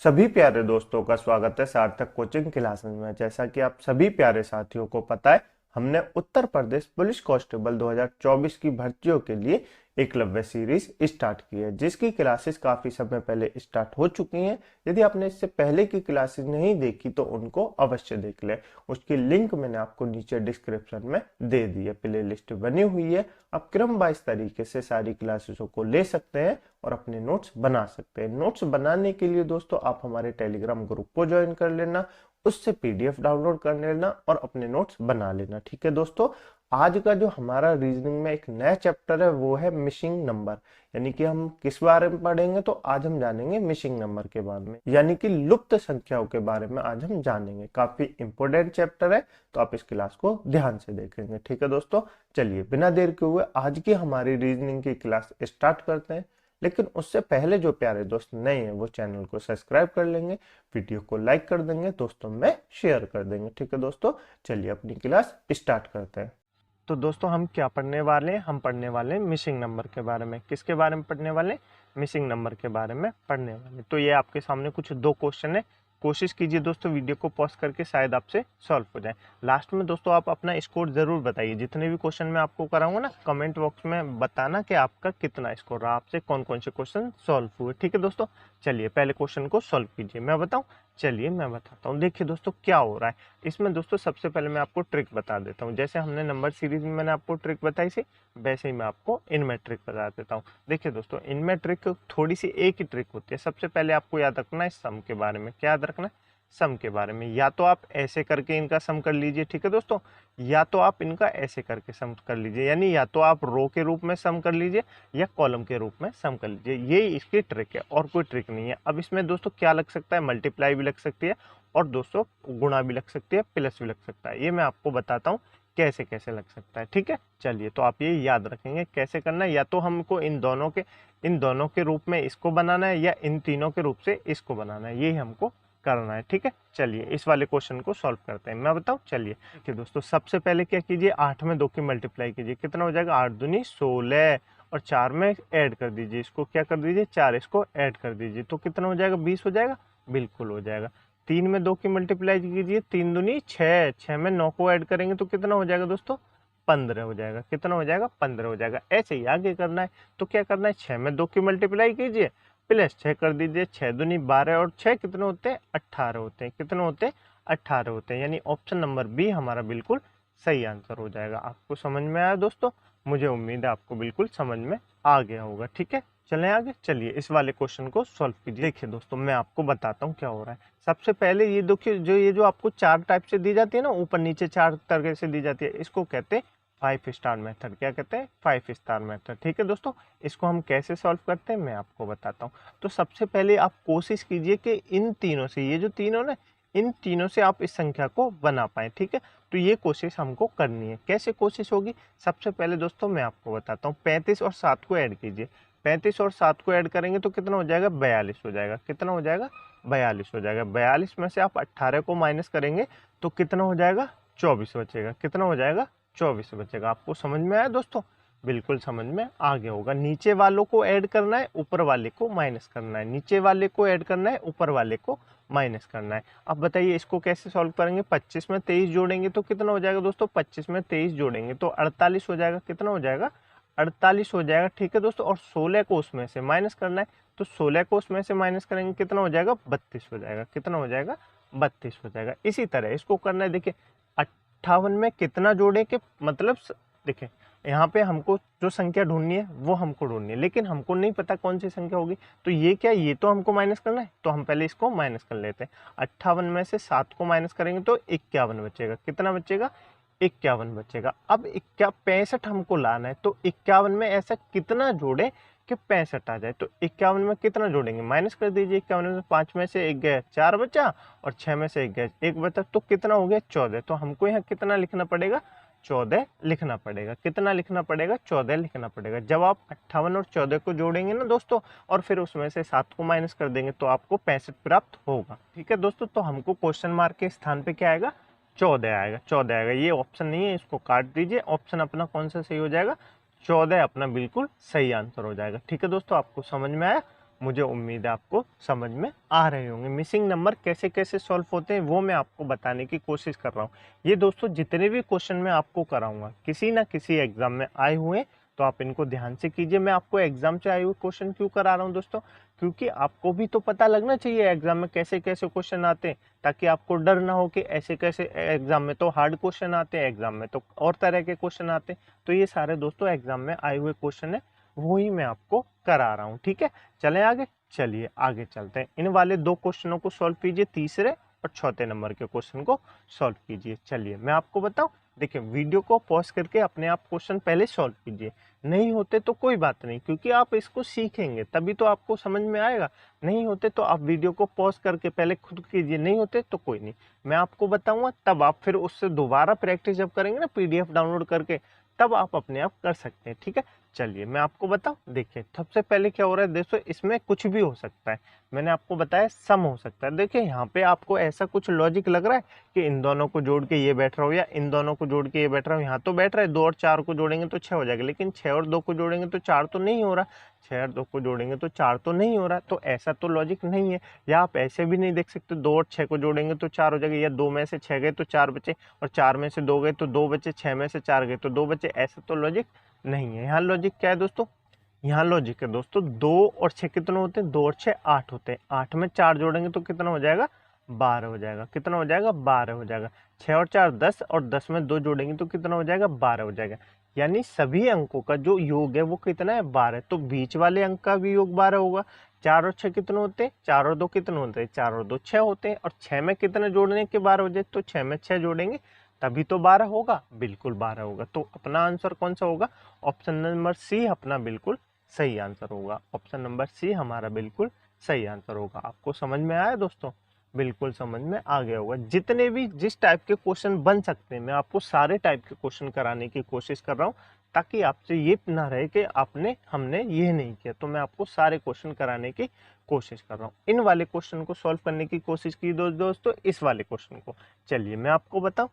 सभी प्यारे दोस्तों का स्वागत है सार्थक कोचिंग क्लासेस में। जैसा कि आप सभी प्यारे साथियों को पता है, हमने उत्तर प्रदेश पुलिस कांस्टेबल 2024 की भर्तियों के लिए एकलव्य सीरीज स्टार्ट की है, जिसकी क्लासेस काफी समय पहले स्टार्ट हो चुकी हैं। यदि आपने इससे पहले की क्लासेस नहीं देखी तो उनको अवश्य देख ले। उसकी लिंक मैंने आपको नीचे डिस्क्रिप्शन में दे दी है, प्ले लिस्ट बनी हुई है। आप क्रम वाइज तरीके से सारी क्लासेसों को ले सकते हैं और अपने नोट्स बना सकते हैं। नोट्स बनाने के लिए दोस्तों आप हमारे टेलीग्राम ग्रुप को ज्वाइन कर लेना, उससे पीडीएफ डाउनलोड कर लेना और अपने नोट्स बना लेना। ठीक है दोस्तों, आज का जो हमारा रीजनिंग में एक नया चैप्टर है वो है मिसिंग नंबर। यानी कि हम किस बारे में पढ़ेंगे, तो आज हम जानेंगे मिसिंग नंबर के बारे में, यानी कि लुप्त संख्याओं के बारे में आज हम जानेंगे। काफी इंपॉर्टेंट चैप्टर है, तो आप इस क्लास को ध्यान से देखेंगे। ठीक है दोस्तों, चलिए बिना देर के हुए आज की हमारी रीजनिंग की क्लास स्टार्ट करते हैं। लेकिन उससे पहले जो प्यारे दोस्त नए हैं वो चैनल को सब्सक्राइब कर लेंगे, वीडियो को लाइक कर देंगे, दोस्तों में शेयर कर देंगे। ठीक है दोस्तों, चलिए अपनी क्लास स्टार्ट करते हैं। तो दोस्तों हम क्या पढ़ने वाले हैं? हम पढ़ने वाले हैं मिसिंग नंबर के बारे में। किसके बारे में पढ़ने वाले हैं? मिसिंग नंबर के बारे में पढ़ने वाले। तो ये आपके सामने कुछ दो क्वेश्चन है, कोशिश कीजिए दोस्तों वीडियो को पॉज करके शायद आपसे सॉल्व हो जाए। लास्ट में दोस्तों आप अपना स्कोर जरूर बताइए। जितने भी क्वेश्चन मैं आपको कराऊंगा ना, कमेंट बॉक्स में बताना कि आपका कितना स्कोर रहा, आपसे कौन कौन से क्वेश्चन सॉल्व हुए। ठीक है दोस्तों, चलिए पहले क्वेश्चन को सॉल्व कीजिए। मैं बताऊं? चलिए मैं बताता हूँ। देखिए दोस्तों क्या हो रहा है इसमें। दोस्तों सबसे पहले मैं आपको ट्रिक बता देता हूँ। जैसे हमने नंबर सीरीज में मैंने आपको ट्रिक बताई थी, वैसे ही मैं आपको इनमें ट्रिक बता देता हूँ। देखिए दोस्तों, इनमें ट्रिक थोड़ी सी एक ही ट्रिक होती है। सबसे पहले आपको याद रखना है सम के बारे में। क्या याद रखना है? सम के बारे में। या तो आप ऐसे करके इनका सम कर लीजिए, ठीक है दोस्तों, या तो आप इनका ऐसे करके सम कर लीजिए। यानी या तो आप रो के रूप में सम कर लीजिए या कॉलम के रूप में सम कर लीजिए। ये इसकी ट्रिक है और कोई ट्रिक नहीं है। अब इसमें दोस्तों क्या लग सकता है? मल्टीप्लाई भी लग सकती है और दोस्तों गुणा भी लग सकती है, प्लस भी लग सकता है। ये मैं आपको बताता हूँ कैसे कैसे लग सकता है। ठीक है, चलिए तो आप ये याद रखेंगे कैसे करना है। या तो हमको इन दोनों के रूप में इसको बनाना है या इन तीनों के रूप से इसको बनाना है, यही हमको करना है। ठीक है, चलिए इस वाले क्वेश्चन को सॉल्व करते हैं। मैं बताऊं? चलिए देखिए दोस्तों, सबसे पहले क्या कीजिए, 8 में 2 की मल्टीप्लाई कीजिए। कितना हो जाएगा? 8 दूनी 16 और 4 में ऐड कर दीजिए। इसको क्या कर दीजिए? 4 इसको ऐड कर दीजिए। तो कितना हो जाएगा? 20 हो जाएगा। बिल्कुल हो जाएगा। 3 में 2 की मल्टीप्लाई कीजिए। 3 दूनी 6, 6 में 9 को ऐड करेंगे तो कितना हो जाएगा दोस्तों? 15 हो जाएगा। कितना हो जाएगा? 15 हो जाएगा। ऐसे ही आगे करना है। तो क्या करना है? 6 में 2 की मल्टीप्लाई कीजिए, प्लस 6 कर दीजिए। 6 दूनी 12 और 6 कितने होते हैं? 18 होते हैं। कितने होते हैं? 18 होते हैं। यानी ऑप्शन नंबर बी हमारा बिल्कुल सही आंसर हो जाएगा। आपको समझ में आया दोस्तों? मुझे उम्मीद है आपको बिल्कुल समझ में आ गया होगा। ठीक है, चलें आगे। चलिए इस वाले क्वेश्चन को सॉल्व कीजिए। देखिए दोस्तों, मैं आपको बताता हूँ क्या हो रहा है। सबसे पहले ये देखिए, जो आपको चार टाइप से दी जाती है ना, ऊपर नीचे चार तरह से दी जाती है, इसको कहते हैं 5 स्टार मेथड। क्या कहते हैं? 5 स्टार मेथड। ठीक है दोस्तों, इसको हम कैसे सॉल्व करते हैं मैं आपको बताता हूँ। तो सबसे पहले आप कोशिश कीजिए कि इन तीनों से, ये जो तीनों ना, इन तीनों से आप इस संख्या को बना पाए। ठीक है, तो ये कोशिश हमको करनी है। कैसे कोशिश होगी? सबसे पहले दोस्तों मैं आपको बताता हूँ। 35 और 7 को ऐड कीजिए। 35 और 7 को ऐड करेंगे तो कितना हो जाएगा? 42 हो जाएगा। कितना हो जाएगा? 42 हो जाएगा। 42 में से आप 18 को माइनस करेंगे तो कितना हो जाएगा? 24 बचेगा। कितना हो जाएगा? 24 बचेगा। आपको समझ में आया दोस्तों? बिल्कुल समझ में आ गया होगा। नीचे वालों को ऐड करना है, ऊपर वाले को माइनस करना है। नीचे वाले को ऐड करना है, ऊपर वाले को माइनस करना है। अब बताइए इसको कैसे सॉल्व करेंगे? 25 में 23 जोड़ेंगे तो कितना हो जाएगा दोस्तों? 25 में 23 जोड़ेंगे तो 48 हो जाएगा। कितना हो जाएगा? 48 हो जाएगा। ठीक है दोस्तों, और 16 को उसमें से माइनस करना है, तो 16 को उसमें से माइनस करेंगे कितना हो जाएगा? 32 हो जाएगा। कितना हो जाएगा? 32 हो जाएगा। इसी तरह इसको करना है। देखिए 58 में कितना जोड़े के मतलब देखिए यहाँ पे हमको जो संख्या ढूंढनी है वो हमको ढूंढनी है, लेकिन हमको नहीं पता कौन सी संख्या होगी। तो ये क्या, ये तो हमको माइनस करना है, तो हम पहले इसको माइनस कर लेते हैं। 58 में से 7 को माइनस करेंगे तो 51 बचेगा। कितना बचेगा? 51 बचेगा। अब 65 हमको लाना है, तो 51 में ऐसा कितना जोड़े कि 65 आ जाए। तो 51 में कितना जोड़ेंगे? माइनस कर दीजिए। 51 में 5 में से 1 गया, 4 बचा, और 6 में से 1 गया, 1 बचा, तो कितना हो गया? 14। तो हमको यहाँ कितना लिखना पड़ेगा? 14 लिखना पड़ेगा। कितना लिखना पड़ेगा? 14 लिखना पड़ेगा। जब आप 58 और 14 को जोड़ेंगे ना दोस्तों, और फिर उसमें से 7 को माइनस कर देंगे तो आपको 65 प्राप्त होगा। ठीक है दोस्तों, तो हमको क्वेश्चन मार्क के स्थान पे क्या आएगा? 14 आएगा। 14 आएगा। ये ऑप्शन नहीं है, इसको काट दीजिए। ऑप्शन अपना कौन सा सही हो जाएगा? 14 अपना बिल्कुल सही आंसर हो जाएगा। ठीक है दोस्तों, आपको समझ में आया? मुझे उम्मीद है आपको समझ में आ रहे होंगे। मिसिंग नंबर कैसे कैसे सॉल्व होते हैं वो मैं आपको बताने की कोशिश कर रहा हूँ। ये दोस्तों जितने भी क्वेश्चन मैं आपको कराऊंगा किसी ना किसी एग्जाम में आए हुए हैं, तो आप इनको ध्यान से कीजिए। मैं आपको एग्जाम से आए हुए क्वेश्चन क्यों करा रहा हूँ दोस्तों, क्योंकि आपको भी तो पता लगना चाहिए एग्जाम में कैसे कैसे क्वेश्चन आते हैं, ताकि आपको डर ना हो कि ऐसे कैसे एग्जाम में तो हार्ड क्वेश्चन आते हैं, एग्जाम में तो और तरह के क्वेश्चन आते हैं। तो ये सारे दोस्तों एग्जाम में आए हुए क्वेश्चन है, वो ही मैं आपको करा रहा हूँ। ठीक है, चलें आगे। चलिए आगे चलते हैं। इन वाले दो क्वेश्चनों को सॉल्व कीजिए, तीसरे और चौथे नंबर के क्वेश्चन को सॉल्व कीजिए। चलिए मैं आपको बताऊं, देखिए वीडियो को पॉज करके अपने आप क्वेश्चन पहले सॉल्व कीजिए। नहीं होते तो कोई बात नहीं, क्योंकि आप इसको सीखेंगे तभी तो आपको समझ में आएगा। नहीं होते तो आप वीडियो को पॉज करके पहले खुद कीजिए, नहीं होते तो कोई नहीं, मैं आपको बताऊंगा, तब आप फिर उससे दोबारा प्रैक्टिस जब करेंगे ना पीडीएफ डाउनलोड करके, तब आप अपने आप कर सकते हैं। ठीक है, चलिए मैं आपको बताऊं। देखिए सबसे पहले क्या हो रहा है दोस्तों, इसमें कुछ भी हो सकता है। मैंने आपको बताया सम हो सकता है। देखिए यहाँ पे आपको ऐसा कुछ लॉजिक लग रहा है कि इन दोनों को जोड़ के ये बैठ रहा हो या इन दोनों को जोड़ के ये बैठ रहा हो। यहाँ तो बैठ रहा है 2 और 4 को जोड़ेंगे तो 6 हो जाएगा, लेकिन 6 और 2 को जोड़ेंगे तो 4 तो नहीं हो रहा, 6 और 2 को जोड़ेंगे तो 4 तो नहीं हो रहा। तो ऐसा तो लॉजिक नहीं है। या आप ऐसे भी नहीं देख सकते 2 और 6 को जोड़ेंगे तो 4 हो जाएगा, या 2 में से 6 गए तो 4 बचे, और 4 में से 2 गए तो 2 बचे, 6 में से 4 गए तो 2 बचे। ऐसा तो लॉजिक नहीं है। यहाँ लॉजिक क्या है दोस्तों, यहाँ लॉजिक है दोस्तों 2 और 6 कितने होते हैं, 2 और 6 8 होते हैं। 8 में 4 जोड़ेंगे तो कितना हो जाएगा, 12 हो जाएगा। कितना हो जाएगा, 12 हो जाएगा। 6 और 4 10, और 10 में 2 जोड़ेंगे तो कितना हो जाएगा, 12 हो जाएगा। यानी सभी अंकों का जो योग है वो कितना है, 12। तो बीच वाले अंक का भी योग 12 होगा। 4 और 6 कितने होते हैं, 4 और 2 कितने होते हैं, 4 और 2 6 होते हैं। और 6 में कितने जोड़ने के 12 हो जाए, तो 6 में 6 जोड़ेंगे तभी तो 12 होगा, बिल्कुल 12 होगा। तो अपना आंसर कौन सा होगा, ऑप्शन नंबर सी अपना बिल्कुल सही आंसर होगा। ऑप्शन नंबर सी हमारा बिल्कुल सही आंसर होगा। आपको समझ में आया दोस्तों, बिल्कुल समझ में आ गया होगा। जितने भी जिस टाइप के क्वेश्चन बन सकते हैं मैं आपको सारे टाइप के क्वेश्चन कराने की कोशिश कर रहा हूँ, ताकि आपसे ये ना रहे कि आपने हमने ये नहीं किया। तो मैं आपको सारे क्वेश्चन कराने की कोशिश कर रहा हूँ। इन वाले क्वेश्चन को सॉल्व करने की कोशिश की दोस्तों, इस वाले क्वेश्चन को। चलिए मैं आपको बताता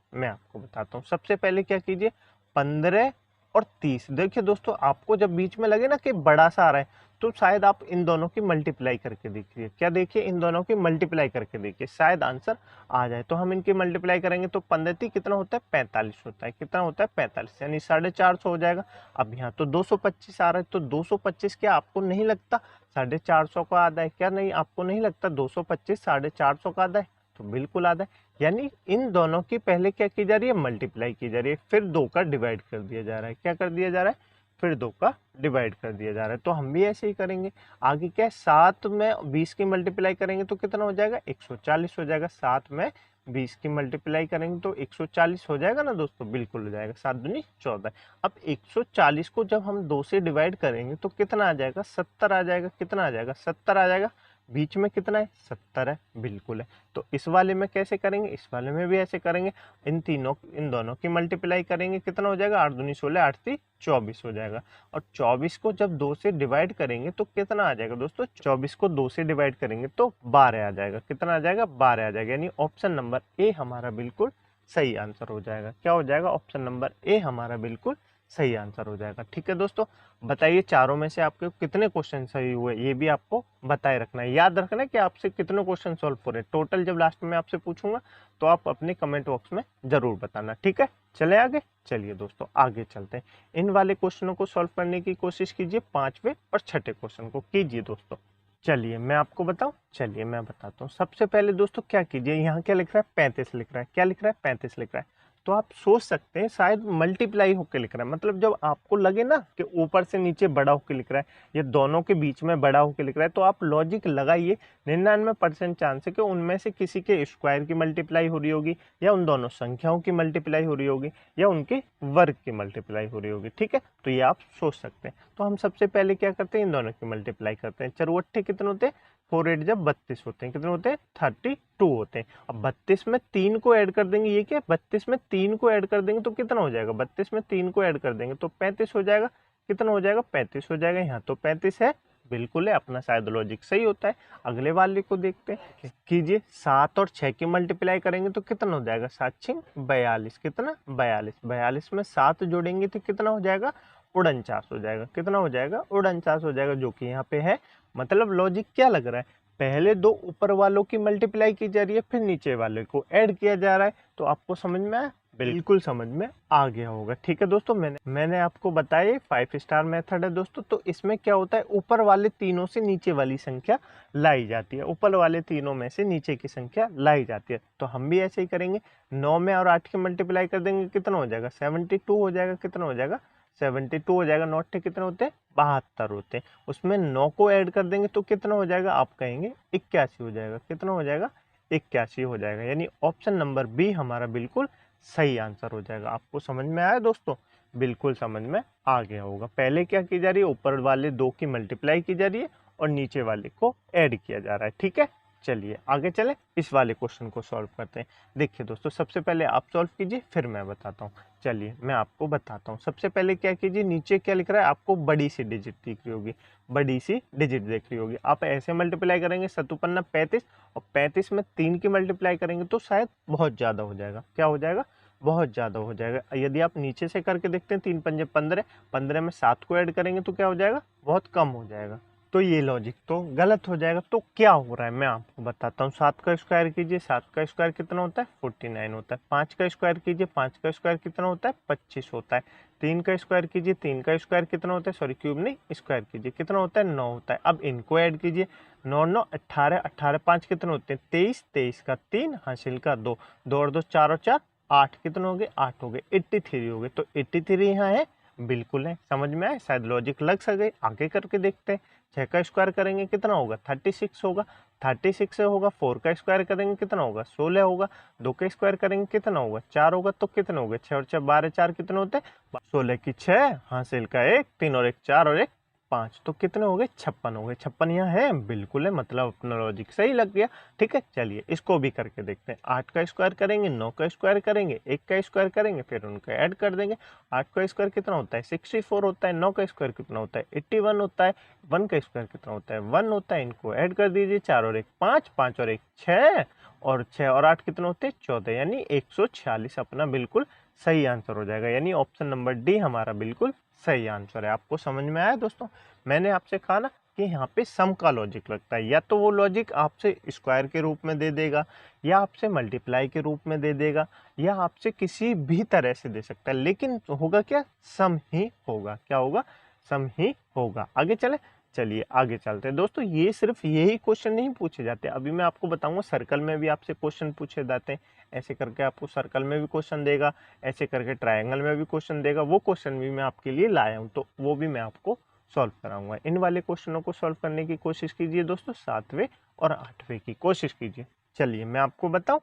हूँ। सबसे पहले क्या कीजिए, 15 और 30। देखिए दोस्तों, आपको जब बीच में लगे ना कि बड़ा सा आ रहा है, तो शायद आप इन दोनों की मल्टीप्लाई करके देखिए। क्या देखिए, इन दोनों की मल्टीप्लाई करके देखिए, शायद आंसर आ जाए। तो हम इनकी मल्टीप्लाई करेंगे तो 15 कितना होता है, 45 होता है। कितना होता है, 45, यानी 450 हो जाएगा। अब यहाँ तो 225 आ रहा है, तो 225 क्या आपको नहीं लगता 450 का आधा है? क्या नहीं, आपको नहीं लगता 225 450 का आधा है? तो बिल्कुल आधा है। यानी इन दोनों की पहले क्या की जा रही है, मल्टीप्लाई की जा रही है, फिर 2 का डिवाइड कर दिया जा रहा है। क्या कर दिया जा रहा है, फिर 2 का डिवाइड कर दिया जा रहा है। तो हम भी ऐसे ही करेंगे। आगे क्या है, 7 में 20 की मल्टीप्लाई करेंगे तो कितना हो जाएगा, 140 हो जाएगा। 7 में 20 की मल्टीप्लाई करेंगे तो 140 हो जाएगा ना दोस्तों, बिल्कुल हो जाएगा। 7 दूनी 14। अब 140 को जब हम 2 से डिवाइड करेंगे तो कितना आ जाएगा, 70 आ जाएगा। कितना आ जाएगा, 70 आ जाएगा। बीच में कितना है, 70 है, बिल्कुल है। तो इस वाले में कैसे करेंगे, इस वाले में भी ऐसे करेंगे। इन दोनों की मल्टीप्लाई करेंगे, कितना हो जाएगा, 8 दूनी 16, 8 3 24 हो जाएगा। और 24 को जब 2 से डिवाइड करेंगे तो कितना आ जाएगा दोस्तों, 24 को 2 से डिवाइड करेंगे तो 12 आ जाएगा। कितना आ जाएगा, 12 आ जाएगा। यानी ऑप्शन नंबर ए हमारा बिल्कुल सही आंसर हो जाएगा। क्या हो जाएगा, ऑप्शन नंबर ए हमारा बिल्कुल सही आंसर हो जाएगा। ठीक है दोस्तों, बताइए चारों में से आपके कितने क्वेश्चन सही हुए, ये भी आपको बताए रखना है। याद रखना है कि आपसे कितने क्वेश्चन सॉल्व हो रहे हैं टोटल। जब लास्ट में आपसे पूछूंगा तो आप अपने कमेंट बॉक्स में जरूर बताना। ठीक है, चले आगे। चलिए दोस्तों आगे चलते हैं। इन वाले क्वेश्चनों को सॉल्व करने की कोशिश कीजिए, 5वें और 6ठे क्वेश्चन को कीजिए दोस्तों। चलिए मैं आपको बताऊं, चलिए मैं बताता हूँ। सबसे पहले दोस्तों क्या कीजिए, यहाँ क्या लिख रहा है, 35 लिख रहा है। क्या लिख रहा है, 35 लिख रहा है। तो आप सोच सकते हैं शायद मल्टीप्लाई होकर लिख रहा है। मतलब जब आपको लगे ना कि ऊपर से नीचे बड़ा होकर लिख रहा है या दोनों के बीच में बड़ा होकर लिख रहा है, तो आप लॉजिक लगाइए। 99% चांस है कि उनमें से किसी के स्क्वायर की मल्टीप्लाई हो रही होगी, या उन दोनों संख्याओं की मल्टीप्लाई हो रही होगी, या उनके वर्ग की मल्टीप्लाई हो रही होगी। ठीक है, तो ये आप सोच सकते हैं। तो हम सबसे पहले क्या करते हैं, इन दोनों की मल्टीप्लाई करते हैं। चरवट्ठे कितने होते हैं, 4 8 जब 32 होते हैं। कितने होते हैं, 32 होते हैं। अब 32 में 3 को ऐड कर देंगे। ये क्या, 32 में 3 को ऐड कर देंगे तो कितना हो जाएगा, 32 में 3 को ऐड कर देंगे तो 35 हो जाएगा। कितना हो जाएगा, 35 हो जाएगा। यहाँ तो 35 है, बिल्कुल है, अपना शायद लॉजिक सही होता है। अगले वाले को देखते हैं, कीजिए। 7 और 6 की मल्टीप्लाई करेंगे तो कितना हो जाएगा, 7 6 42। कितना, 42। 42 में 7 जोड़ेंगे तो कितना हो जाएगा, 49 हो जाएगा। कितना हो जाएगा? 49 हो जाएगा, जो कि यहाँ पे है। मतलब लॉजिक क्या लग रहा है, पहले दो ऊपर वालों की मल्टीप्लाई की जा रही है, फिर नीचे वाले को ऐड किया जा रहा है। तो आपको समझ में आया? बिल्कुल समझ में आ गया होगा। ठीक है दोस्तों, मैंने आपको बताया 5 स्टार मेथड है दोस्तों। तो इसमें क्या होता है, ऊपर वाले तीनों से नीचे वाली संख्या लाई जाती है, ऊपर वाले तीनों में से नीचे की संख्या लाई जाती है। तो हम भी ऐसे ही करेंगे, 9 में और 8 की मल्टीप्लाई कर देंगे, कितना हो जाएगा? 72 हो जाएगा। कितना हो जाएगा? 72 हो जाएगा। 9 अट्ठे कितने होते हैं? 72 होते हैं। उसमें 9 को ऐड कर देंगे तो कितना हो जाएगा? आप कहेंगे 81 हो जाएगा। कितना हो जाएगा? 81 हो जाएगा। यानी ऑप्शन नंबर बी हमारा बिल्कुल सही आंसर हो जाएगा। आपको समझ में आया दोस्तों? बिल्कुल समझ में आ गया होगा। पहले क्या की जा रही है, ऊपर वाले दो की मल्टीप्लाई की जा रही है और नीचे वाले को ऐड किया जा रहा है। ठीक है, चलिए आगे चले, इस वाले क्वेश्चन को सॉल्व करते हैं। देखिए दोस्तों, सबसे पहले आप सॉल्व कीजिए, फिर मैं बताता हूँ। चलिए मैं आपको बताता हूँ। सबसे पहले क्या कीजिए, नीचे क्या लिख रहा है, आपको बड़ी सी डिजिट दिख रही होगी, बड़ी सी डिजिट देख रही होगी। आप ऐसे मल्टीप्लाई करेंगे, सतुपन्ना 35, और 35 में 3 की मल्टीप्लाई करेंगे तो शायद बहुत ज़्यादा हो जाएगा। क्या हो जाएगा? बहुत ज़्यादा हो जाएगा। यदि आप नीचे से करके देखते हैं, 3 पंजे 15, 15 में 7 को ऐड करेंगे तो क्या हो जाएगा? बहुत कम हो जाएगा। तो ये लॉजिक तो गलत हो जाएगा। तो क्या हो रहा है मैं आपको बताता हूँ। 7 का स्क्वायर कीजिए, 7 का स्क्वायर कितना होता है? 49 होता है। 5 का स्क्वायर कीजिए, 5 का स्क्वायर कितना होता है? 25 होता है। 3 का स्क्वायर कीजिए, 3 का स्क्वायर कितना होता है? सॉरी, क्यूब नहीं, स्क्वायर कीजिए, कितना होता है? 9 होता है। अब इनको ऐड कीजिए, 9 9 18, 18 5 कितने होते हैं? 23, 23 का 3 हासिल का 2, 2 और 2 4 और 4 8, कितने हो गए? 8 हो गए। 83 हो गए। तो 83 यहाँ है, बिल्कुल है। समझ में आए? शायद लॉजिक लग सके। आगे करके देखते हैं। 6 का स्क्वायर करेंगे कितना होगा? 36 होगा। 36 से होगा। 4 का स्क्वायर करेंगे कितना होगा? 16 होगा। 2 का स्क्वायर करेंगे कितना होगा? 4 होगा। तो कितने हो गए? 6 और 6 12, 4 कितने होते हैं? 16 की 6 हासिल का 1, 3 और 1 4 और 1 5, तो कितने हो गए? 56 हो गए। 56 यहाँ है, बिल्कुल है। मतलब अपना लॉजिक सही लग गया। ठीक है, चलिए इसको भी करके देखते हैं। 8 का स्क्वायर करेंगे, 9 का स्क्वायर करेंगे, 1 का स्क्वायर करेंगे, फिर उनका ऐड कर देंगे। 8 का स्क्वायर कितना होता है? 64 होता है। 9 का स्क्वायर कितना होता है? 81 होता है। 1 का स्क्वायर कितना होता है? 1 होता है। इनको ऐड कर दीजिए। 4 और 1 5, 5 और 1 6, और 6 और 8 कितने होते हैं? 14, यानी 146 अपना बिल्कुल सही आंसर हो जाएगा। यानी ऑप्शन नंबर डी हमारा बिल्कुल सही आंसर है। आपको समझ में आया दोस्तों? मैंने आपसे कहा ना कि यहाँ पे सम का लॉजिक लगता है। या तो वो लॉजिक आपसे स्क्वायर के रूप में दे देगा, या आपसे मल्टीप्लाई के रूप में दे देगा, या आपसे किसी भी तरह से दे सकता है, लेकिन होगा क्या? सम ही होगा। क्या होगा? सम ही होगा। आगे चले, चलिए आगे चलते हैं दोस्तों। ये सिर्फ यही क्वेश्चन नहीं पूछे जाते, अभी मैं आपको बताऊंगा सर्कल में भी आपसे क्वेश्चन पूछे जाते हैं। ऐसे करके आपको सर्कल में भी क्वेश्चन देगा, ऐसे करके ट्रायंगल में भी क्वेश्चन देगा। वो क्वेश्चन भी मैं आपके लिए लाया हूँ, तो वो भी मैं आपको सॉल्व कराऊंगा। इन वाले क्वेश्चनों को सॉल्व करने की कोशिश कीजिए दोस्तों, 7वें और 8वें की कोशिश कीजिए। चलिए मैं आपको बताता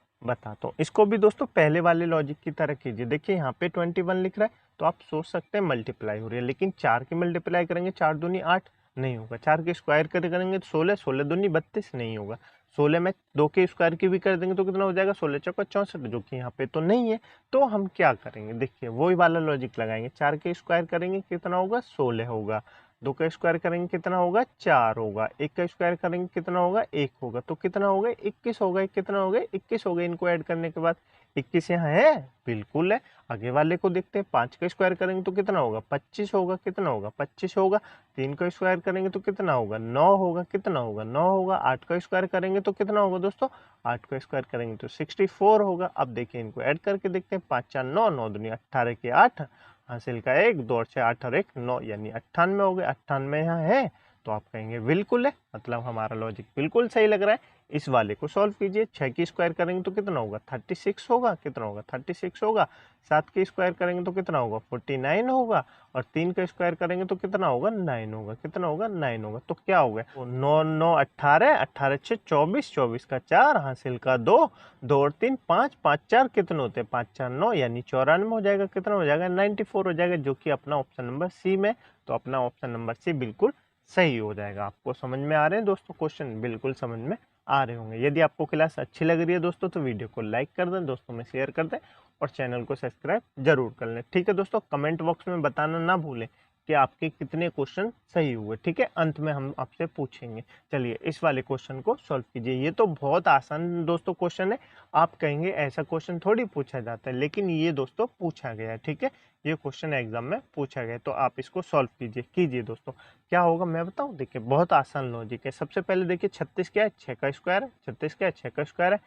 हूँ। इसको भी दोस्तों पहले वाले लॉजिक की तरह कीजिए। देखिए यहाँ पे 21 लिख रहा है, तो आप सोच सकते हैं मल्टीप्लाई हो रही है, लेकिन 4 की मल्टीप्लाई करेंगे, 4 दूनी 8 नहीं होगा। 4 के स्क्वायर करेंगे तो 16, 16 दूनी 32 नहीं होगा। 16 में 2 के स्क्वायर की भी कर देंगे तो कितना हो जाएगा? 16 चौका 64, जो कि यहाँ पे तो नहीं है। तो हम क्या करेंगे? देखिए वही वाला लॉजिक लगाएंगे। 4 के स्क्वायर करेंगे कितना होगा? 16 होगा। 2 का स्क्वायर करेंगे कितना होगा? 4 होगा। 1 का स्क्वायर करेंगे कितना होगा? 1 होगा। तो कितना हो गए? 21 हो गए। कितना हो गए? 21 हो गए। इनको ऐड करने के बाद 21 यहाँ है, बिल्कुल है। आगे वाले को देखते हैं। 5 का स्क्वायर करेंगे तो कितना होगा? 25 होगा। कितना होगा? 25 होगा। 3 का स्क्वायर करेंगे तो कितना होगा? 9 होगा। कितना होगा? 9 होगा। 8 का स्क्वायर करेंगे तो कितना होगा दोस्तों? 8 का स्क्वायर करेंगे तो 64 होगा। अब देखिए इनको ऐड करके देखते हैं। 5 4 9, 9 दूनी 18 के 8 हासिल का 1, 2 और 6 8 और 1 9, यानी 98 हो गए। 98 यहाँ है, तो आप कहेंगे बिल्कुल है। मतलब हमारा लॉजिक बिल्कुल सही लग रहा है। इस वाले को सॉल्व कीजिए। 6 की स्क्वायर करेंगे तो कितना होगा? 36 होगा। कितना होगा? 36 होगा। 7 की स्क्वायर करेंगे तो कितना होगा? 49 होगा। और 3 का स्क्वायर करेंगे तो कितना होगा? 9 होगा। कितना होगा? 9 होगा। तो क्या हो गया? 9 9 18, 18 6 24, 24 का 4 हासिल का 2, 2 और 3 5, 5 4 कितने होते हैं? 5 4 9, यानी 94 हो जाएगा। कितना हो जाएगा? 94 हो जाएगा, जो कि अपना ऑप्शन नंबर सी में। तो अपना ऑप्शन नंबर सी बिल्कुल सही हो जाएगा। आपको समझ में आ रहे हैं दोस्तों? क्वेश्चन बिल्कुल समझ में आ रहे होंगे। यदि आपको क्लास अच्छी लग रही है दोस्तों, तो वीडियो को लाइक कर दें, दोस्तों में शेयर कर दें, और चैनल को सब्सक्राइब जरूर कर लें। ठीक है दोस्तों, कमेंट बॉक्स में बताना ना भूलें कि आपके कितने क्वेश्चन सही हुए। ठीक है, अंत में हम आपसे पूछेंगे। चलिए इस वाले क्वेश्चन को सॉल्व कीजिए। ये तो बहुत आसान दोस्तों क्वेश्चन है। आप कहेंगे ऐसा क्वेश्चन थोड़ी पूछा जाता है, लेकिन ये दोस्तों पूछा गया है। ठीक है, ये क्वेश्चन एग्जाम में पूछा गया, तो आप इसको सॉल्व कीजिए दोस्तों। क्या होगा मैं बताऊं, देखिए बहुत आसान लॉजिक है। सबसे पहले देखिए 36 क्या है, 6 का स्क्वायर है। 36 क्या है, 6 का स्क्वायर है।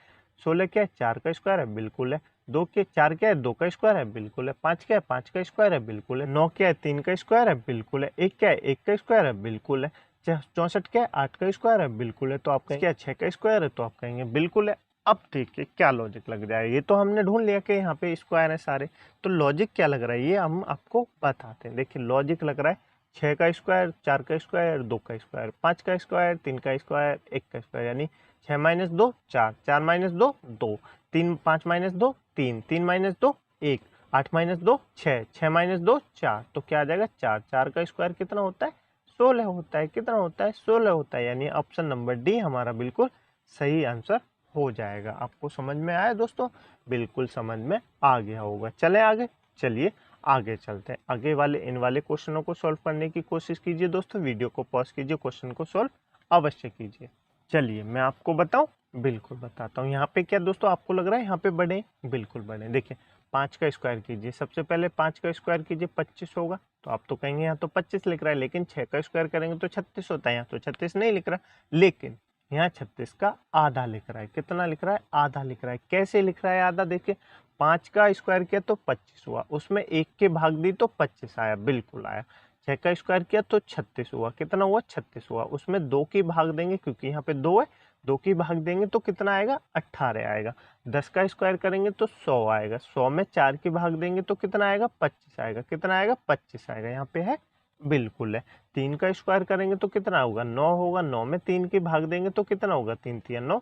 16 क्या है, 4 का स्क्वायर है, बिल्कुल है। 2 के 4 क्या है, 2 का स्क्वायर है, बिल्कुल है। 5 क्या है, 5 का स्क्वायर है, बिल्कुल है। 9 क्या है, 3 का स्क्वायर है, बिल्कुल है। 1 क्या है, 1 का स्क्वायर है, बिल्कुल है। 64 क्या है, 8 का स्क्वायर है, बिल्कुल है। तो आप कहेंगे क्या 6 का स्क्वायर है, तो आप कहेंगे बिल्कुल है। अब देखिए क्या लॉजिक लग रहा है। ये तो हमने ढूंढ लिया कि यहाँ पे स्क्वायर है सारे, तो लॉजिक क्या लग रहा है ये हम आपको बताते हैं। देखिए लॉजिक लग रहा है 6 का स्क्वायर, 4 का स्क्वायर, 2 का स्क्वायर, 5 का स्क्वायर, 3 का स्क्वायर, 1 का स्क्वायर, यानी 6 minus 2 4, 4 minus 2 2, 3 5 minus 2 3, 3 minus 2 1, 8 minus 2 6, 6 minus 2 4, तो क्या आ जाएगा 4। 4 का स्क्वायर कितना होता है, 16 होता है। कितना होता है, 16 होता है। यानी ऑप्शन नंबर डी हमारा बिल्कुल सही आंसर हो जाएगा। आपको समझ में आया दोस्तों, बिल्कुल समझ में आ गया होगा। चले आगे, चलिए आगे चलते हैं। आगे वाले इन वाले क्वेश्चनों को सॉल्व करने की कोशिश कीजिए दोस्तों। वीडियो को पॉज कीजिए, क्वेश्चन को सॉल्व अवश्य कीजिए। चलिए मैं आपको बताऊं, बिल्कुल बताता हूँ। यहाँ पे क्या दोस्तों आपको लग रहा है यहाँ पे बड़े, बिल्कुल बड़े। देखिए 5 का स्क्वायर कीजिए। सबसे पहले 5 का स्क्वायर कीजिए, 25 होगा। तो आप तो कहेंगे यहाँ तो 25 लिख रहा है, लेकिन 6 का स्क्वायर करेंगे तो 36 होता है। यहाँ तो 36 नहीं लिख रहा, लेकिन यहाँ 36 का आधा लिख रहा है। कितना लिख रहा है, आधा लिख रहा है। कैसे लिख रहा है आधा, देखिए 5 का स्क्वायर किया तो 25 हुआ, उसमें 1 के भाग दी तो 25 आया, बिल्कुल आया। 6 का स्क्वायर किया तो 36 हुआ, कितना हुआ 36 हुआ। उसमें 2 की भाग देंगे क्योंकि यहाँ पे 2 है, 2 की भाग देंगे तो कितना आएगा 18 आएगा। 10 का स्क्वायर करेंगे तो 100 आएगा। 100 में 4 की भाग देंगे तो कितना आएगा 25 आएगा। कितना आएगा 25 आएगा, यहाँ पे है बिल्कुल है। 3 का स्क्वायर करेंगे तो कितना होगा 9 होगा। 9 में 3 की भाग देंगे तो कितना होगा 3 3 9,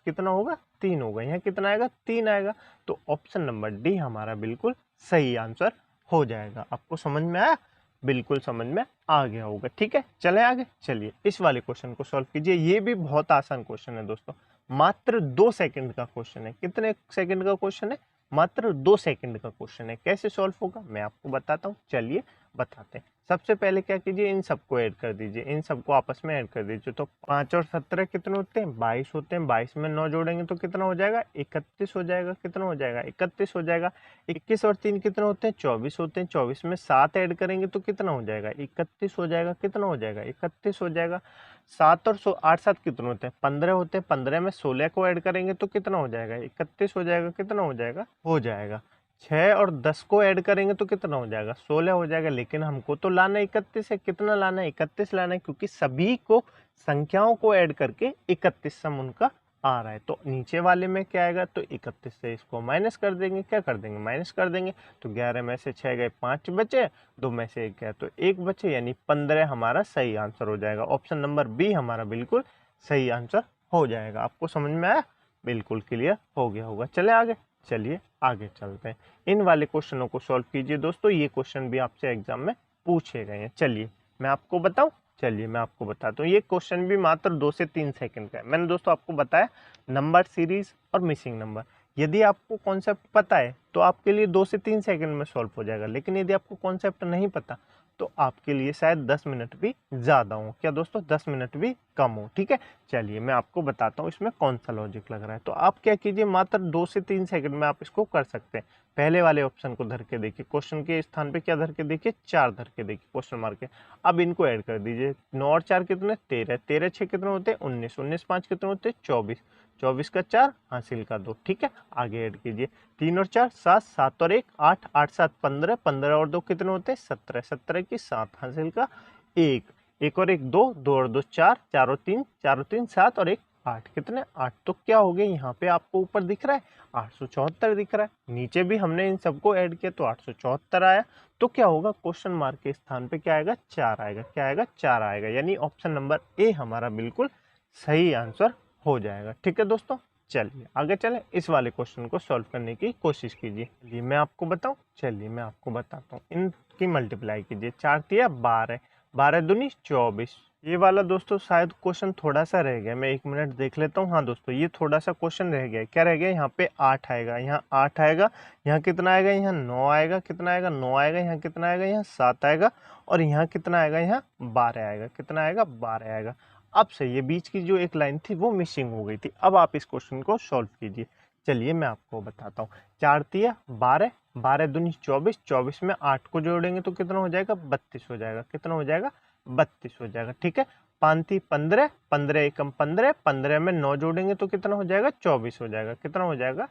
कितना होगा 3 होगा। यहाँ कितना आएगा 3 आएगा। तो ऑप्शन नंबर डी हमारा बिल्कुल सही आंसर हो जाएगा। आपको समझ में आया, बिल्कुल समझ में आ गया होगा। ठीक है, चले आगे। चलिए इस वाले क्वेश्चन को सॉल्व कीजिए। ये भी बहुत आसान क्वेश्चन है दोस्तों, मात्र 2 सेकंड का क्वेश्चन है। कितने सेकंड का क्वेश्चन है, मात्र 2 सेकंड का क्वेश्चन है। कैसे सॉल्व होगा मैं आपको बताता हूँ, चलिए बताते हैं। सबसे पहले क्या कीजिए, इन सबको ऐड कर दीजिए, इन सबको आपस में ऐड कर दीजिए। तो 5 और 17 कितने होते हैं, 22 होते हैं। 22 में 9 जोड़ेंगे तो कितना हो जाएगा 31 हो जाएगा। कितना हो जाएगा 31 हो जाएगा। 21 और 3 कितने होते हैं 24 होते हैं। 24 में 7 ऐड करेंगे तो कितना हो जाएगा 31 हो जाएगा। कितना हो जाएगा 31 हो जाएगा। 7 और 8 7 कितने होते हैं 15 होते हैं। 15 में 16 को ऐड करेंगे तो कितना हो जाएगा 31 हो जाएगा। कितना हो जाएगा 6 और 10 को ऐड करेंगे तो कितना हो जाएगा 16 हो जाएगा। लेकिन हमको तो लाना 31 है। कितना लाना है 31 लाना है, क्योंकि सभी को संख्याओं को ऐड करके 31 सम उनका आ रहा है। तो नीचे वाले में क्या आएगा, तो 31 से इसको माइनस कर देंगे। क्या कर देंगे, माइनस कर देंगे। तो 11 में से 6 गए 5 बचे, 2 में से 1 गया तो 1 बचे, यानी 15 हमारा सही आंसर हो जाएगा। ऑप्शन नंबर बी हमारा बिल्कुल सही आंसर हो जाएगा। आपको समझ में आया, बिल्कुल क्लियर हो गया होगा। चले आगे, चलिए आगे चलते हैं। इन वाले क्वेश्चनों को सॉल्व कीजिए दोस्तों। ये क्वेश्चन भी आपसे एग्जाम में पूछे गए हैं। चलिए मैं आपको बताऊं, चलिए मैं आपको बताता हूँ। ये क्वेश्चन भी मात्र 2 से 3 सेकंड का है। मैंने दोस्तों आपको बताया नंबर सीरीज और मिसिंग नंबर। यदि आपको कॉन्सेप्ट पता है तो आपके लिए 2 से 3 सेकंड में सॉल्व हो जाएगा, लेकिन यदि आपको कॉन्सेप्ट नहीं पता तो आपके लिए शायद 10 मिनट भी ज़्यादा हो। क्या दोस्तों, 10 मिनट भी कम हो। ठीक है, चलिए मैं आपको बताता हूँ इसमें कौन सा लॉजिक लग रहा है। तो आप क्या कीजिए, मात्र 2 से 3 सेकंड में आप इसको कर सकते हैं। पहले वाले ऑप्शन को धर के देखिए, क्वेश्चन के स्थान पे क्या धर के देखिए 4 धर के देखिए क्वेश्चन मार्क के। अब इनको ऐड कर दीजिए। 9 और 4 कितने 13, 13 6 कितने होते हैं 19, 19 5 कितने होते हैं 24, 24 का 4 हासिल का 2। ठीक है, आगे ऐड कीजिए। 3 और 4 7, 7 और 1 8, 8 7 15, 15 और 2 कितने होते हैं 17, 17 की 7 हासिल का 1, 1 और 1 2, 2 और 2 4, 4 और 3, 4 और 3 7 और 1 8, कितने 8। तो क्या हो गया, यहाँ पे आपको ऊपर दिख रहा है 874 दिख रहा है। नीचे भी हमने इन सबको ऐड किया तो 874 आया। तो क्या होगा, क्वेश्चन मार्क के स्थान पे क्या आएगा 4 आएगा। क्या आएगा 4 आएगा, यानी ऑप्शन नंबर ए हमारा बिल्कुल सही आंसर हो जाएगा। ठीक है दोस्तों, चलिए आगे चले। इस वाले क्वेश्चन को सॉल्व करने की कोशिश कीजिए। चलिए मैं आपको बताऊं, चलिए मैं आपको बताता हूँ। इनकी मल्टीप्लाई कीजिए। 4 तिया 12, 12 दूनी 24, ये वाला दोस्तों शायद क्वेश्चन थोड़ा सा रह गया, मैं 1 मिनट देख लेता हूँ। हाँ दोस्तों, ये थोड़ा सा क्वेश्चन रह गया। क्या रह गया? यहाँ पे 8 आएगा, यहाँ 8 आएगा, यहाँ कितना आएगा? यहाँ 9 आएगा, कितना आएगा? 9 आएगा, यहाँ कितना आएगा? यहाँ 7 आएगा, और यहाँ कितना आएगा? यहाँ 12 आएगा, कितना आएगा? 12 आएगा। अब से ये बीच की जो एक लाइन थी वो मिसिंग हो गई थी। अब आप इस क्वेश्चन को सॉल्व कीजिए। चलिए मैं आपको बताता हूँ। 4 तिया 12, 12 दूनी 24, 24 में 8 को जोड़ेंगे तो कितना हो जाएगा? 32 हो जाएगा। कितना हो जाएगा? 32 हो जाएगा। ठीक है। 5 ती 15, 15 एकम 15, 15 में 9 जोड़ेंगे तो कितना हो जाएगा? 24 हो जाएगा। कितना हो जाएगा?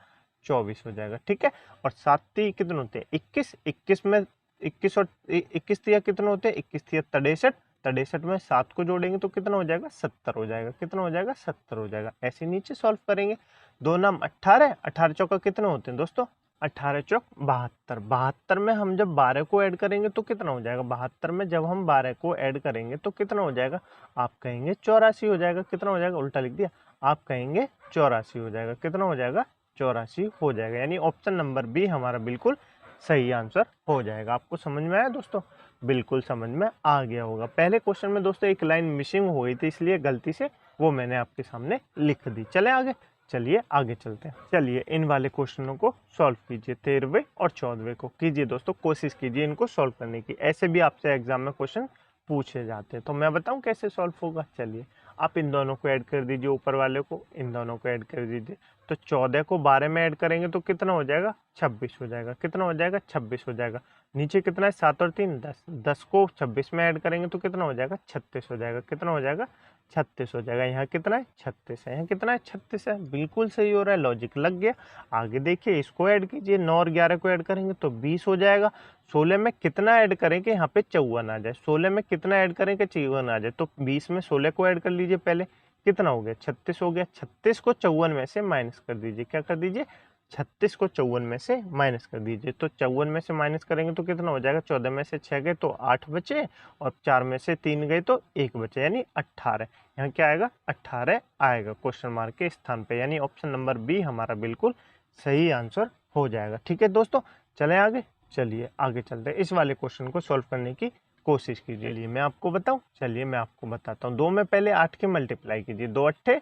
24 हो जाएगा। ठीक है। और 7 ती कितने होते हैं? 21, 21 में 21 और 21 तिया कितने होते हैं? 21 तिया 63, 63 में 7 को जोड़ेंगे तो कितना हो जाएगा? 70 हो जाएगा। कितना हो जाएगा? 70 हो जाएगा। ऐसे नीचे सॉल्व करेंगे। 2 नाम 18, 18 चौका कितने होते हैं दोस्तों? 18 चौक 72, 72 में हम जब 12 को ऐड करेंगे तो कितना हो जाएगा? 72 में जब हम 12 को ऐड करेंगे तो कितना हो जाएगा? आप कहेंगे 84 हो जाएगा। कितना हो जाएगा? उल्टा लिख दिया। आप कहेंगे 84 हो जाएगा। कितना हो जाएगा? 84 हो जाएगा। यानी ऑप्शन नंबर बी हमारा बिल्कुल सही आंसर हो जाएगा। आपको समझ में आया दोस्तों? बिल्कुल समझ में आ गया होगा। पहले क्वेश्चन में दोस्तों एक लाइन मिसिंग हो गई थी, इसलिए गलती से वो मैंने आपके सामने लिख दी। चले आगे, चलिए आगे चलते हैं। चलिए इन वाले क्वेश्चनों को सॉल्व कीजिए। 13वें और 14वें को कीजिए दोस्तों, कोशिश कीजिए इनको सॉल्व करने की। ऐसे भी आपसे एग्जाम में क्वेश्चन पूछे जाते हैं, तो मैं बताऊं कैसे सॉल्व होगा। चलिए आप इन दोनों को ऐड कर दीजिए, ऊपर वाले को, इन दोनों को ऐड कर दीजिए। तो 14 को 12 में ऐड करेंगे तो कितना हो जाएगा? 26 हो जाएगा। कितना हो जाएगा? 26 हो जाएगा। नीचे कितना है? 7 और 3 10, 10 को 26 में ऐड करेंगे तो कितना हो जाएगा? 36 हो जाएगा। कितना हो जाएगा? 36 हो जाएगा। यहाँ कितना है? 36 है। यहाँ कितना है? 36 है। बिल्कुल सही हो रहा है, लॉजिक लग गया। आगे देखिए, इसको ऐड कीजिए। 9 और 11 को ऐड करेंगे तो 20 हो जाएगा। 16 में कितना ऐड करें कि यहाँ पे 54 आ जाए? 16 में कितना ऐड करें कि 54 आ जाए? तो 20 में 16 को ऐड कर लीजिए पहले। कितना हो गया? 36 हो गया। 36 को 54 में से माइनस कर दीजिए। क्या कर दीजिए? 36 को 54 में से माइनस कर दीजिए। तो 54 में से माइनस करेंगे तो कितना हो जाएगा? 14 में से 6 गए तो 8 बचे, और 4 में से 3 गए तो 1 बचे, यानी 18। यहाँ क्या आएगा? 18 आएगा क्वेश्चन मार्क के स्थान पे, यानी ऑप्शन नंबर बी हमारा बिल्कुल सही आंसर हो जाएगा। ठीक है दोस्तों, चले आगे। चलिए आगे चलते हैं। इस वाले क्वेश्चन को सॉल्व करने की कोशिश कीजिए। चलिए मैं आपको बताऊं, चलिए मैं आपको बताता हूँ। 2 में पहले 8 की मल्टीप्लाई कीजिए। 2 अट्ठे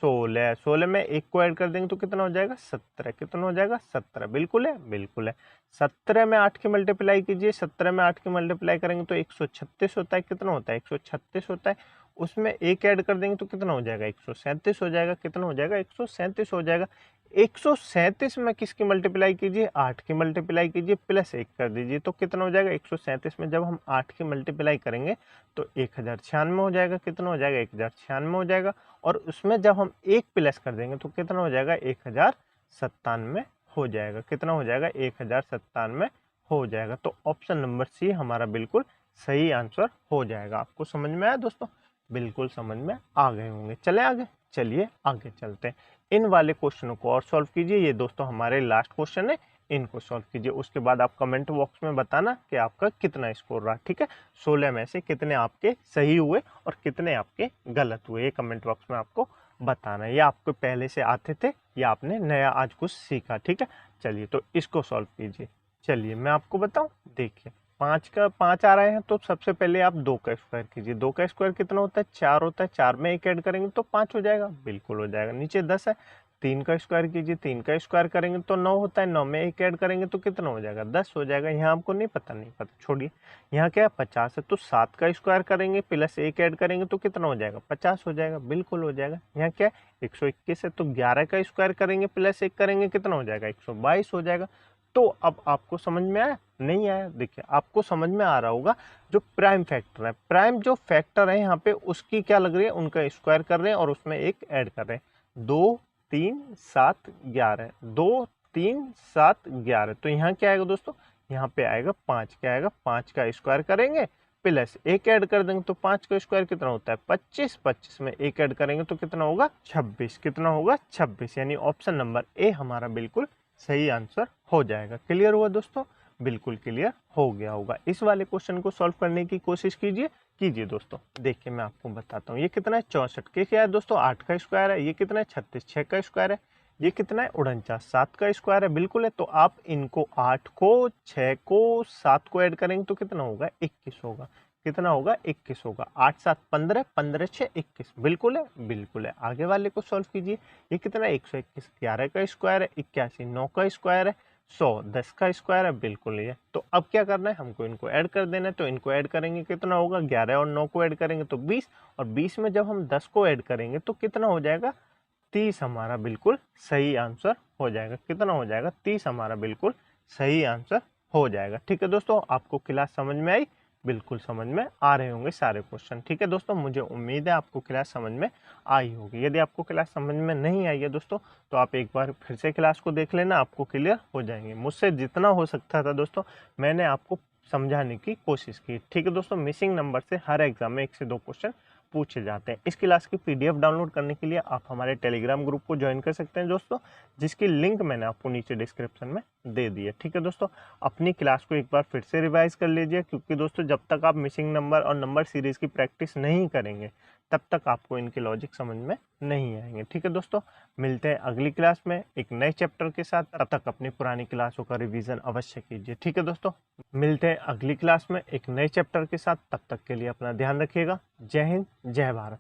16, 16 में 1 को ऐड कर देंगे तो कितना हो जाएगा? 17। कितना हो जाएगा? 17। बिल्कुल है, बिल्कुल है। 17 में 8 की मल्टीप्लाई कीजिए। 17 में 8 की मल्टीप्लाई करेंगे तो 136 होता है। कितना होता है? 136 होता है। उसमें 1 ऐड कर देंगे तो कितना हो जाएगा? 137 हो जाएगा। कितना हो जाएगा? 137 हो जाएगा। 137 में किसकी मल्टीप्लाई कीजिए? 8 की मल्टीप्लाई कीजिए, प्लस 1 कर दीजिए तो कितना हो जाएगा? 137 में जब हम 8 की मल्टीप्लाई करेंगे तो 1096 हो जाएगा। कितना हो जाएगा? 1096 हो जाएगा। और उसमें जब हम 1 प्लस कर देंगे तो कितना हो जाएगा? 1097 हो जाएगा। कितना हो जाएगा? 1097 हो जाएगा। तो ऑप्शन नंबर सी हमारा बिल्कुल सही आंसर हो जाएगा। आपको समझ में आया दोस्तों? बिल्कुल समझ में आ गए होंगे। चले आगे, चलिए आगे चलते हैं। इन वाले क्वेश्चनों को और सॉल्व कीजिए। ये दोस्तों हमारे लास्ट क्वेश्चन है, इनको सॉल्व कीजिए। उसके बाद आप कमेंट बॉक्स में बताना कि आपका कितना स्कोर रहा। ठीक है, 16 में से कितने आपके सही हुए और कितने आपके गलत हुए, ये कमेंट बॉक्स में आपको बताना है। ये आपको पहले से आते थे या आपने नया आज कुछ सीखा। ठीक है, चलिए तो इसको सॉल्व कीजिए। चलिए मैं आपको बताऊं, देखिए 5 का 5 आ रहे हैं तो सबसे पहले आप 2 का स्क्वायर कीजिए। 2 का स्क्वायर कितना होता है? 4 होता है। 4 में 1 ऐड करेंगे तो 5 हो जाएगा। बिल्कुल हो जाएगा। नीचे 10 है। 3 का स्क्वायर कीजिए। 3 का स्क्वायर करेंगे तो 9 होता है। 9 में 1 ऐड करेंगे तो कितना हो जाएगा? 10 हो जाएगा। यहाँ आपको नहीं पता, नहीं पता छोड़िए। यहाँ क्या है? 50 है। तो 7 का स्क्वायर करेंगे प्लस 1 ऐड करेंगे तो कितना हो जाएगा? 50 हो जाएगा। बिल्कुल हो जाएगा। यहाँ क्या है? 121 है। तो 11 का स्क्वायर करेंगे प्लस 1 करेंगे कितना हो जाएगा? 122 हो जाएगा। तो अब आपको समझ में आया? नहीं आया? देखिए आपको समझ में आ रहा होगा। जो प्राइम फैक्टर है, प्राइम जो फैक्टर है यहाँ पे, उसकी क्या लग रही है? उनका स्क्वायर कर रहे हैं और उसमें 1 ऐड कर रहे हैं। 2 3 7 11, 2 3 7 11। तो यहाँ क्या आएगा दोस्तों? यहाँ पे आएगा 5। क्या आएगा? 5 का स्क्वायर करेंगे प्लस 1 ऐड कर देंगे तो 5 का स्क्वायर कितना होता है? 25। 25 में 1 ऐड करेंगे तो कितना होगा? 26। कितना होगा? 26। यानी ऑप्शन नंबर ए हमारा बिल्कुल सही आंसर हो जाएगा। क्लियर हुआ दोस्तों? बिल्कुल क्लियर हो गया होगा। इस वाले क्वेश्चन को सॉल्व करने की कोशिश कीजिए दोस्तों। देखिए मैं आपको बताता हूँ। ये कितना है? 64 के क्या है दोस्तों? 8 का स्क्वायर है। ये कितना है? 36 6 का स्क्वायर है। ये कितना है? 49 7 का स्क्वायर है। बिल्कुल है। तो आप इनको 8 को 6 को 7 को ऐड करेंगे तो कितना होगा? 21 होगा। कितना होगा 21 होगा। 8 7 15, 15 6 21, बिल्कुल है, बिल्कुल है। आगे वाले को सॉल्व कीजिए। ये कितना है 121, 11 का स्क्वायर है 81, 9 का स्क्वायर है 100, 10 का स्क्वायर है, बिल्कुल ये। तो अब क्या करना है, हमको इनको ऐड कर देना है। तो इनको ऐड करेंगे कितना होगा, 11 और 9 को ऐड करेंगे तो 20, और 20 में जब हम 10 को ऐड करेंगे तो कितना हो जाएगा 30 हमारा बिल्कुल सही आंसर हो जाएगा। कितना हो जाएगा 30 हमारा बिल्कुल सही आंसर हो जाएगा। ठीक है दोस्तों, आपको क्लास समझ में आई, बिल्कुल समझ में आ रहे होंगे सारे क्वेश्चन। ठीक है दोस्तों, मुझे उम्मीद है आपको क्लास समझ में आई होगी। यदि आपको क्लास समझ में नहीं आई है दोस्तों, तो आप एक बार फिर से क्लास को देख लेना, आपको क्लियर हो जाएंगे। मुझसे जितना हो सकता था दोस्तों मैंने आपको समझाने की कोशिश की। ठीक है दोस्तों, मिसिंग नंबर से हर एग्जाम में 1 से 2 क्वेश्चन पूछे जाते हैं। इस क्लास की पीडीएफ डाउनलोड करने के लिए आप हमारे टेलीग्राम ग्रुप को ज्वाइन कर सकते हैं दोस्तों, जिसकी लिंक मैंने आपको नीचे डिस्क्रिप्शन में दे दी है। ठीक है दोस्तों, अपनी क्लास को एक बार फिर से रिवाइज कर लीजिए, क्योंकि दोस्तों जब तक आप मिसिंग नंबर और नंबर सीरीज की प्रैक्टिस नहीं करेंगे तब तक आपको इनके लॉजिक समझ में नहीं आएंगे। ठीक है दोस्तों, मिलते हैं अगली क्लास में एक नए चैप्टर के साथ। तब तक अपनी पुरानी क्लासों का रिवीजन अवश्य कीजिए। ठीक है दोस्तों, मिलते हैं अगली क्लास में एक नए चैप्टर के साथ। तब तक के लिए अपना ध्यान रखिएगा। जय हिंद, जय भारत।